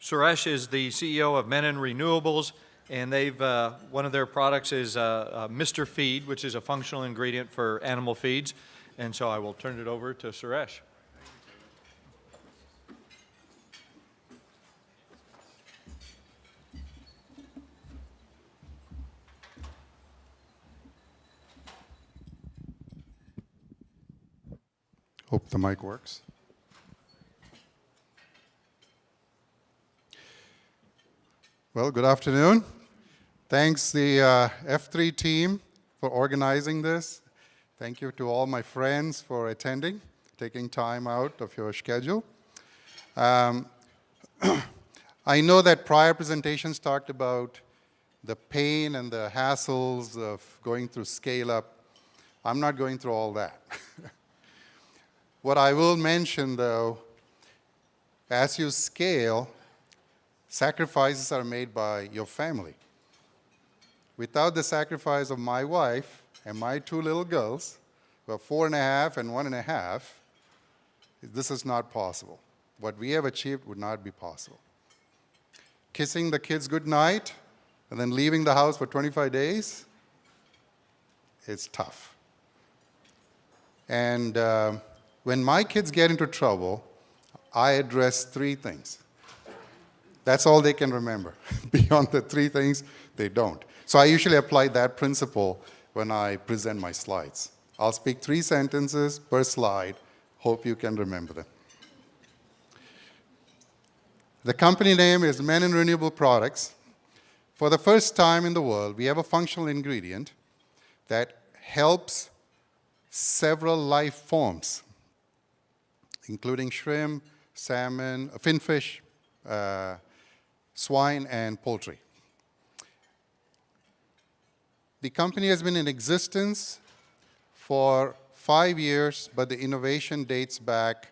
Suresh is the CEO of Menon Renewables, and one of their products is Mr. Feed, which is a functional ingredient for animal feeds. And so I will turn it over to Suresh. Hope the mic works. Well, good afternoon. Thanks the F3 team for organizing this. Thank you to all my friends for attending, taking time out of your schedule. I know that prior presentations talked about the pain and the hassles of going through scale-up. I'm not going through all that. What I will mention, though, as you scale, sacrifices are made by your family. Without the sacrifice of my wife and my two little girls, who are 4.5 and 1.5, this is not possible. What we have achieved would not be possible. Kissing the kids goodnight and then leaving the house for 25 days, it's tough. And when my kids get into trouble, I address 3 things. That's all they can remember. Beyond the 3 things, they don't. So I usually apply that principle when I present my slides. I'll speak 3 sentences per slide. Hope you can remember them. The company name is Menon Renewable Products. For the first time in the world, we have a functional ingredient that helps several life forms, including shrimp, salmon, finfish, swine, and poultry. The company has been in existence for 5 years, but the innovation dates back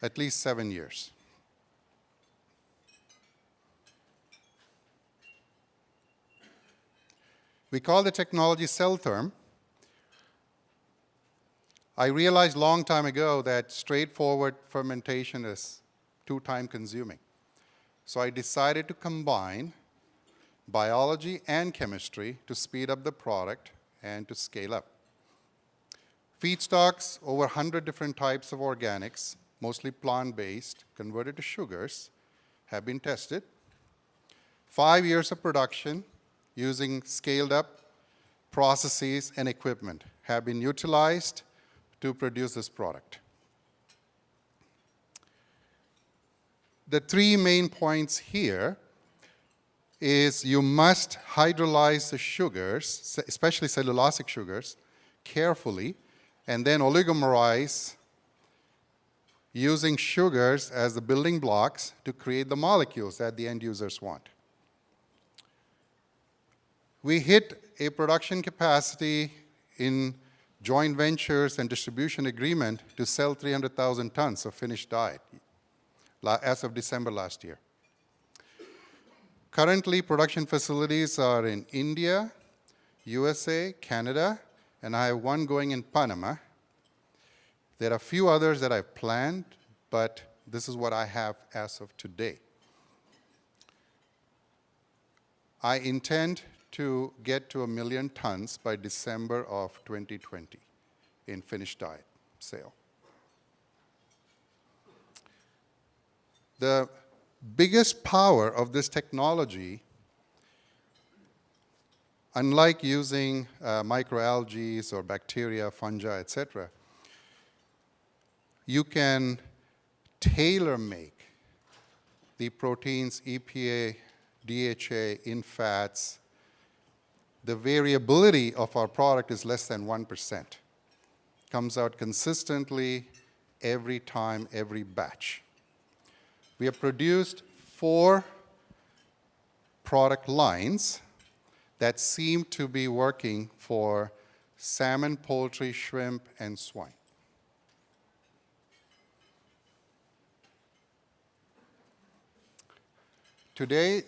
at least 7 years. We call the technology cell therm. I realized a long time ago that straightforward fermentation is too time-consuming. So I decided to combine biology and chemistry to speed up the product and to scale up. Feedstocks, over 100 different types of organics, mostly plant-based, converted to sugars, have been tested. 5 years of production using scaled-up processes and equipment have been utilized to produce this product. The 3 main points here is you must hydrolyze the sugars, especially cellulosic sugars, carefully, and then oligomerize using sugars as the building blocks to create the molecules that the end users want. We hit a production capacity in joint ventures and distribution agreement to sell 300,000 tons of finished diet as of December last year. Currently, production facilities are in India, USA, Canada, and I have one going in Panama. There are a few others that I've planned, but this is what I have as of today. I intend to get to 1 million tons by December of 2020 in finished diet sale. The biggest power of this technology, unlike using microalgae or bacteria, fungi, etc., you can tailor-make the proteins, EPA, DHA, in fats. The variability of our product is less than 1%. Comes out consistently every time, every batch. We have produced 4 product lines that seem to be working for salmon, poultry, shrimp, and swine. Today,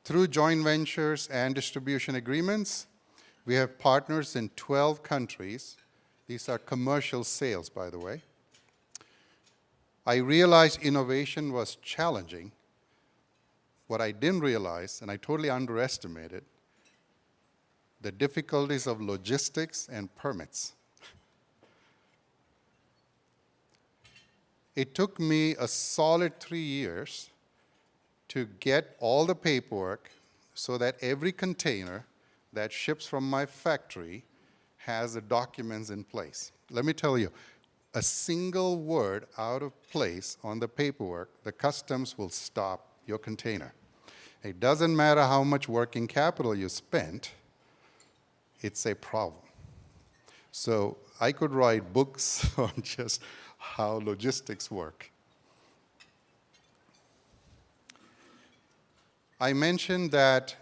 through joint ventures and distribution agreements, we have partners in 12 countries. These are commercial sales, by the way. I realized innovation was challenging what I didn't realize, and I totally underestimated, the difficulties of logistics and permits. It took me a solid 3 years to get all the paperwork so that every container that ships from my factory has the documents in place. Let me tell you, a single word out of place on the paperwork, the customs will stop your container. It doesn't matter how much working capital you spent, it's a problem. So I could write books on just how logistics work. I mentioned that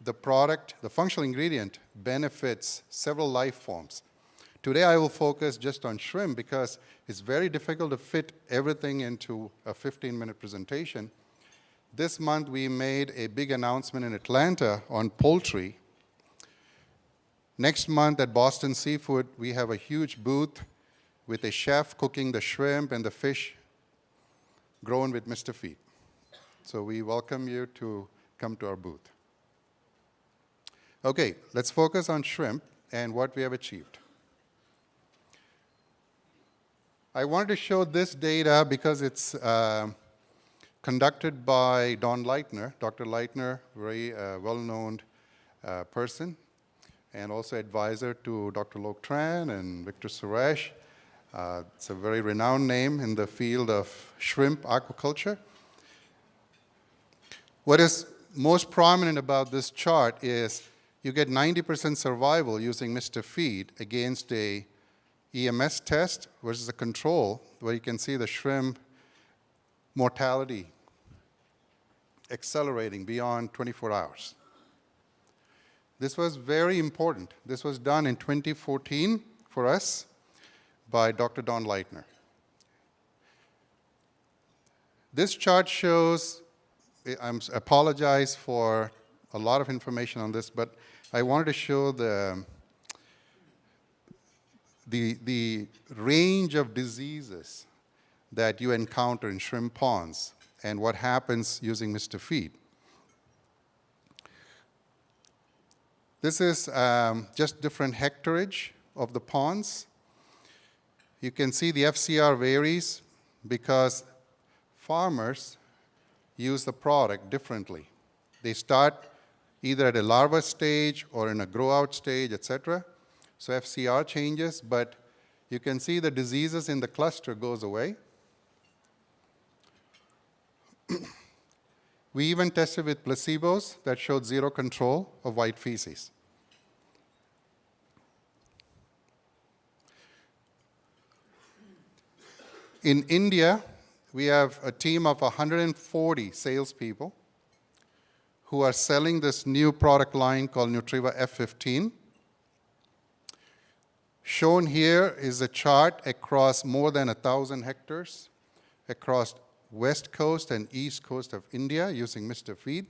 the product, the functional ingredient, benefits several life forms. Today I will focus just on shrimp because it's very difficult to fit everything into a 15-minute presentation. This month we made a big announcement in Atlanta on poultry. Next month at Boston Seafood, we have a huge booth with a chef cooking the shrimp and the fish grown with Mr. Feed. So we welcome you to come to our booth. Okay, let's focus on shrimp and what we have achieved. I wanted to show this data because it's conducted by Don Leitner. Dr. Leitner, very well-known person, and also advisor to Dr. Lok Tran and Victor Suresh. It's a very renowned name in the field of shrimp aquaculture. What is most prominent about this chart is you get 90% survival using Mr. Feed against a EMS test versus a control where you can see the shrimp mortality accelerating beyond 24 hours. This was very important. This was done in 2014 for us by Dr. Don Leitner. This chart shows, I apologize for a lot of information on this, but I wanted to show the range of diseases that you encounter in shrimp ponds and what happens using Mr. Feed. This is just different hectarage of the ponds. You can see the FCR varies because farmers use the product differently. They start either at a larva stage or in a grow-out stage, etc. So FCR changes, but you can see the diseases in the cluster goes away. We even tested with placebos that showed zero control of white feces. In India, we have a team of 140 salespeople who are selling this new product line called Nutriva F15. Shown here is a chart across more than 1,000 hectares across west coast and east coast of India using Mr. Feed.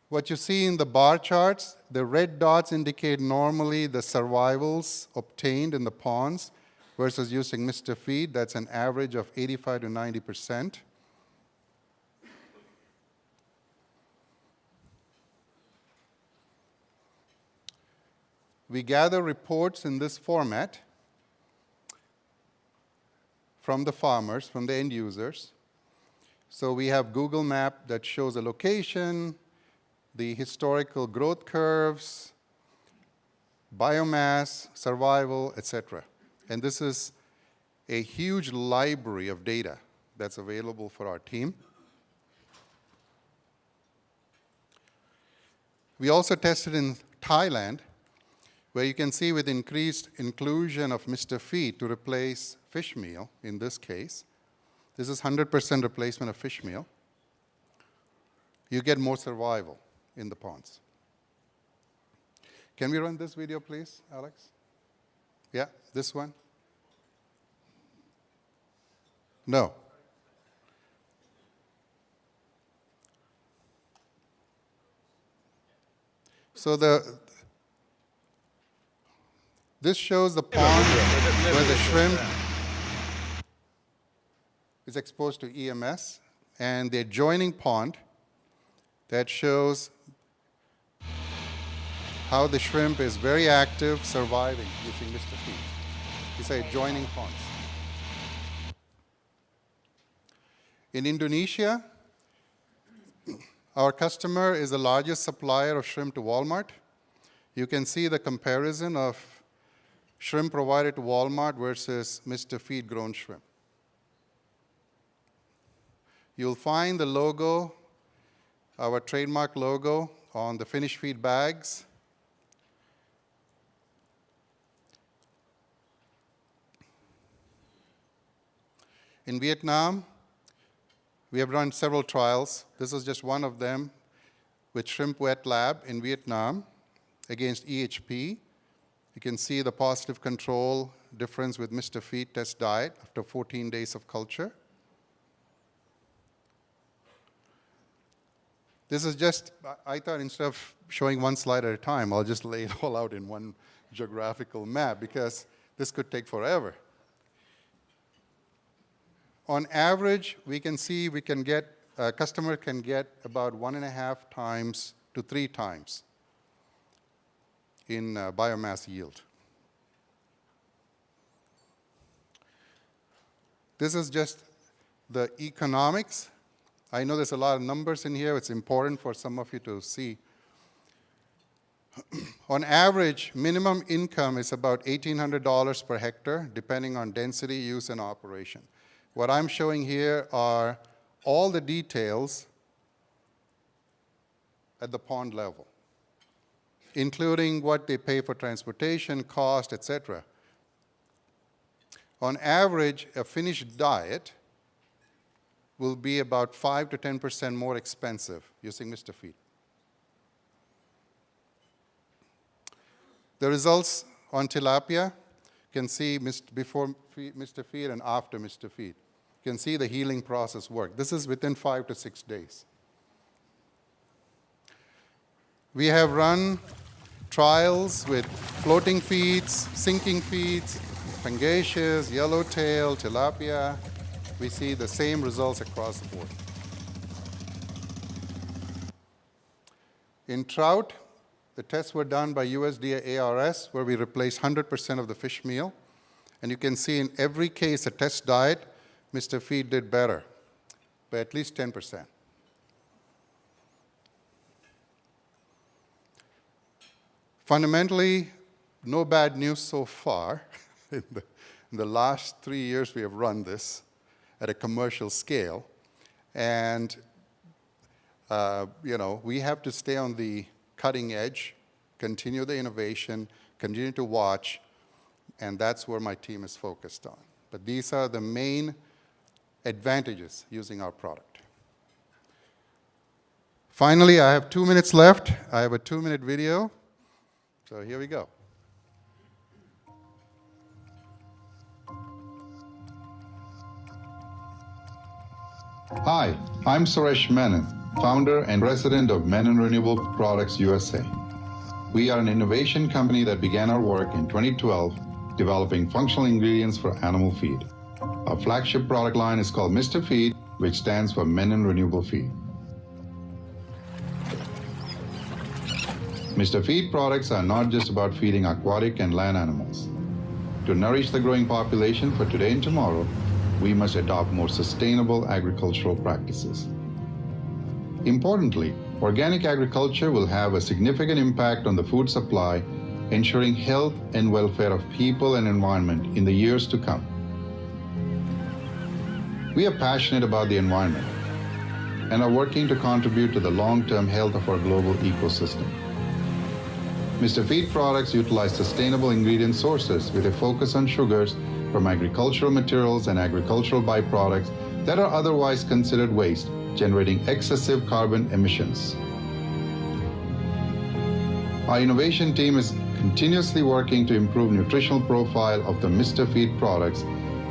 What you see in the bar charts, the red dots indicate normally the survivals obtained in the ponds versus using Mr. Feed. That's an average of 85 to 90%. We gather reports in this format from the farmers, from the end users. So we have Google Map that shows the location, the historical growth curves, biomass, survival, etc. And this is a huge library of data that's available for our team. We also tested in Thailand, where you can see with increased inclusion of Mr. Feed to replace fish meal, in this case, this is 100% replacement of fish meal, you get more survival in the ponds. Can we run this video, please, Alex? Yeah, this one? No. So this shows the pond where the shrimp is exposed to EMS. and the adjoining pond that shows how the shrimp is very active, surviving using Mr. Feed. These are adjoining ponds. In Indonesia, our customer is the largest supplier of shrimp to Walmart. You can see the comparison of shrimp provided to Walmart versus Mr. Feed grown shrimp. You'll find the logo, our trademark logo, on the finished feed bags. In Vietnam, we have run several trials. This is just one of them with Shrimp Wet Lab in Vietnam against EHP. You can see the positive control difference with Mr. Feed test diet after 14 days of culture. This is just, I thought instead of showing one slide at a time, I'll just lay it all out in one geographical map because this could take forever. On average, we can see a customer can get about 1.5 times to 3 times in biomass yield. This is just the economics. I know there's a lot of numbers in here. It's important for some of you to see. On average, minimum income is about $1,800 per hectare, depending on density, use, and operation. What I'm showing here are all the details at the pond level, including what they pay for transportation, cost, etc. On average, a finished diet will be about 5 to 10% more expensive using Mr. Feed. The results on tilapia, you can see before Mr. Feed and after Mr. Feed. You can see the healing process work. This is within 5 to 6 days. We have run trials with floating feeds, sinking feeds, pangasius, yellowtail, tilapia. We see the same results across the board. In trout, the tests were done by USDA ARS, where we replaced 100% of the fish meal. And you can see in every case, a test diet, Mr. Feed did better by at least 10%. Fundamentally, no bad news so far. In the last 3 years, we have run this at a commercial scale. And, we have to stay on the cutting edge, continue the innovation, continue to watch, and that's where my team is focused on. But these are the main advantages using our product. Finally, I have 2 minutes left. I have a 2-minute video. So here we go. Hi, I'm Suresh Menon, founder and president of Menon Renewable Products USA. We are an innovation company that began our work in 2012 developing functional ingredients for animal feed. Our flagship product line is called Mr. Feed, which stands for Menon Renewable Feed. Mr. Feed products are not just about feeding aquatic and land animals. To nourish the growing population for today and tomorrow, we must adopt more sustainable agricultural practices. Importantly, organic agriculture will have a significant impact on the food supply, ensuring health and welfare of people and environment in the years to come. We are passionate about the environment and are working to contribute to the long-term health of our global ecosystem. Mr. Feed products utilize sustainable ingredient sources with a focus on sugars from agricultural materials and agricultural byproducts that are otherwise considered waste, generating excessive carbon emissions. Our innovation team is continuously working to improve nutritional profile of the Mr. Feed products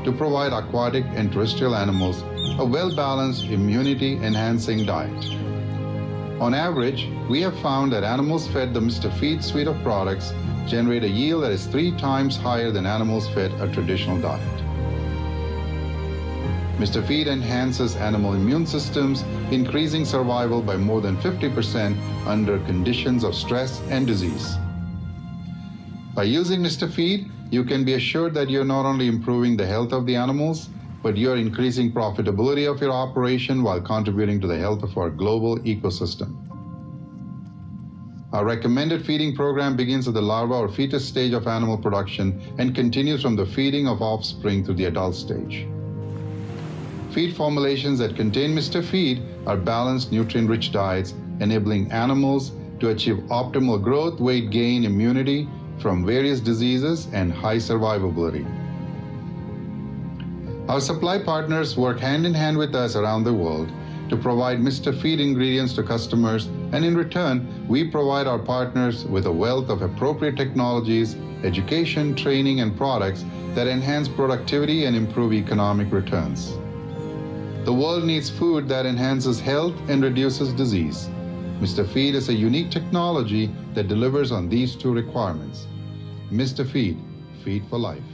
to provide aquatic and terrestrial animals a well-balanced, immunity-enhancing diet. On average, we have found that animals fed the Mr. Feed suite of products generate a yield that is 3 times higher than animals fed a traditional diet. Mr. Feed enhances animal immune systems, increasing survival by more than 50% under conditions of stress and disease. By using Mr. Feed, you can be assured that you're not only improving the health of the animals, but you're increasing profitability of your operation while contributing to the health of our global ecosystem. Our recommended feeding program begins at the larva or fetus stage of animal production and continues from the feeding of offspring to the adult stage. Feed formulations that contain Mr. Feed are balanced, nutrient-rich diets, enabling animals to achieve optimal growth, weight gain, immunity from various diseases, and high survivability. Our supply partners work hand in hand with us around the world to provide Mr. Feed ingredients to customers, and in return, we provide our partners with a wealth of appropriate technologies, education, training, and products that enhance productivity and improve economic returns. The world needs food that enhances health and reduces disease. Mr. Feed is a unique technology that delivers on these two requirements. Mr. Feed, feed for life.